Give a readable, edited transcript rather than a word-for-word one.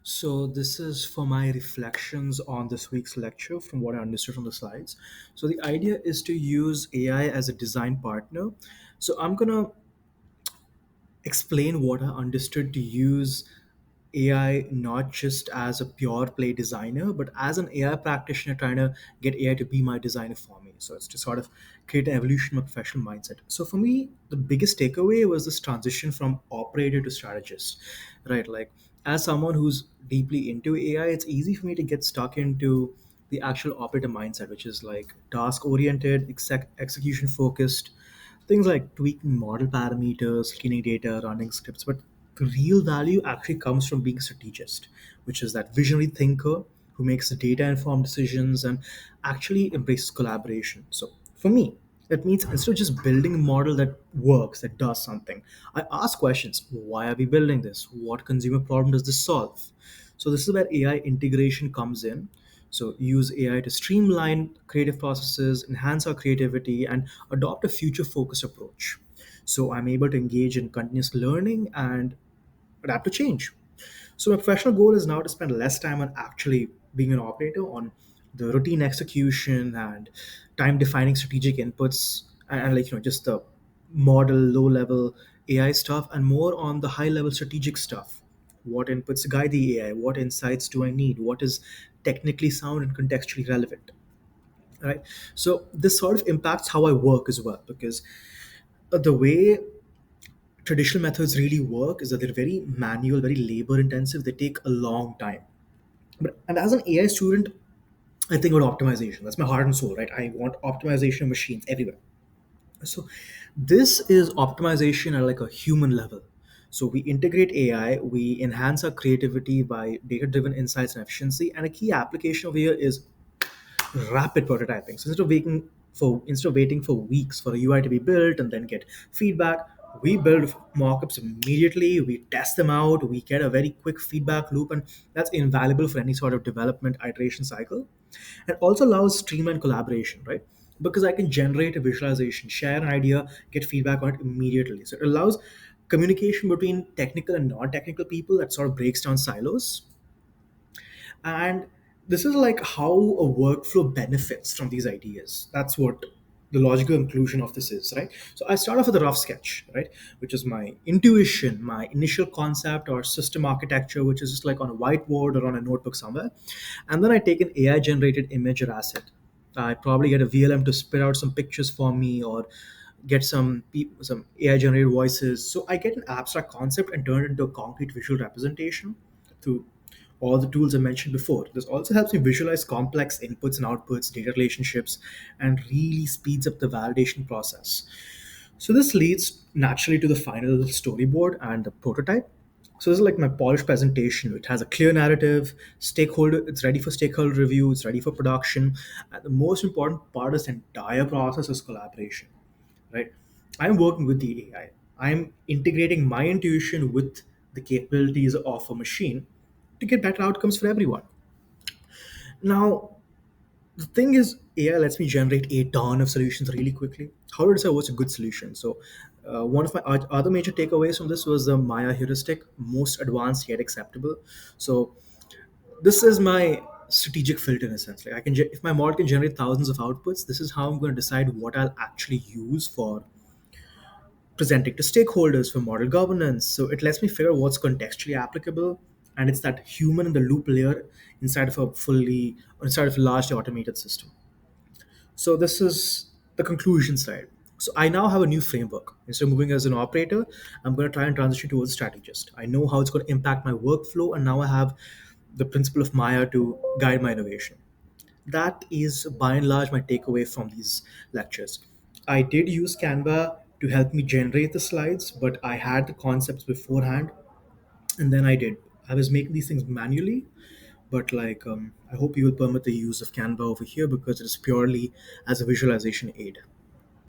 So, this is for my reflections on this week's lecture from what I understood from the slides. So, the idea is to use AI as a design partner. So, I'm going to explain what I understood to use AI not just as a pure play designer, but as an AI practitioner trying to get AI to be my designer for me. So it's to sort of create an evolution of professional mindset. So for me, the biggest takeaway was this transition from operator to strategist, right? Like as someone who's deeply into AI, it's easy for me to get stuck into the actual operator mindset, which is like task oriented, execution focused, things like tweaking model parameters, cleaning data, running scripts. But the real value actually comes from being a strategist, which is that visionary thinker who makes data informed decisions and actually embraces collaboration. So for me, that means instead of just building a model that works, that does something, I ask questions. Why are we building this? What consumer problem does this solve? So this is where AI integration comes in. So use AI to streamline creative processes, enhance our creativity, and adopt a future-focused approach. So I'm able to engage in continuous learning and adapt to change. So my professional goal is now to spend less time on actually being an operator, on the routine execution and time defining strategic inputs, and like just the model low level AI stuff, and more on the high level strategic stuff. What inputs guide the AI? What insights do I need? What is technically sound and contextually relevant? Right. So this sort of impacts how I work as well, because the way traditional methods really work is that they're very manual, very labor intensive. They take a long time. And as an AI student, I think about optimization. That's my heart and soul, right? I want optimization of machines everywhere. So this is optimization at like a human level. So we integrate AI, we enhance our creativity by data-driven insights and efficiency. And a key application over here is rapid prototyping. So instead of waiting for weeks for a UI to be built and then get feedback, we build mockups immediately. We test them out. We get a very quick feedback loop, and that's invaluable for any sort of development iteration cycle. It also allows streamlined collaboration, right? Because I can generate a visualization, share an idea, get feedback on it immediately. So it allows communication between technical and non-technical people that sort of breaks down silos. And this is like how a workflow benefits from these ideas. That's what the logical conclusion of this is, right? So I start off with a rough sketch, right, which is my intuition, my initial concept or system architecture, which is just like on a whiteboard or on a notebook somewhere. And then I take an AI generated image or asset. I probably get a VLM to spit out some pictures for me, or get some AI generated voices. So I get an abstract concept and turn it into a concrete visual representation through all the tools I mentioned before. This also helps me visualize complex inputs and outputs, data relationships, and really speeds up the validation process. So this leads naturally to the final storyboard and the prototype. So this is like my polished presentation. It has a clear narrative, stakeholder, it's ready for stakeholder review, it's ready for production. And the most important part of this entire process is collaboration, right? I'm working with the AI. I'm integrating my intuition with the capabilities of a machine to get better outcomes for everyone. Now, the thing is, AI lets me generate a ton of solutions really quickly. How to decide what's a good solution? So, one of my other major takeaways from this was the Maya heuristic, most advanced yet acceptable. So, this is my strategic filter in a sense. Like if my model can generate thousands of outputs, this is how I'm going to decide what I'll actually use for presenting to stakeholders for model governance. So it lets me figure out what's contextually applicable, and it's that human in the loop layer inside of a largely automated system. So this is the conclusion side. So I now have a new framework. Instead of moving as an operator, I'm going to try and transition towards a strategist. I know how it's going to impact my workflow, and now I have the principle of Maya to guide my innovation. That is by and large my takeaway from these lectures. I did use Canva to help me generate the slides, but I had the concepts beforehand, and then I was making these things manually. But I hope you will permit the use of Canva over here because it is purely as a visualization aid.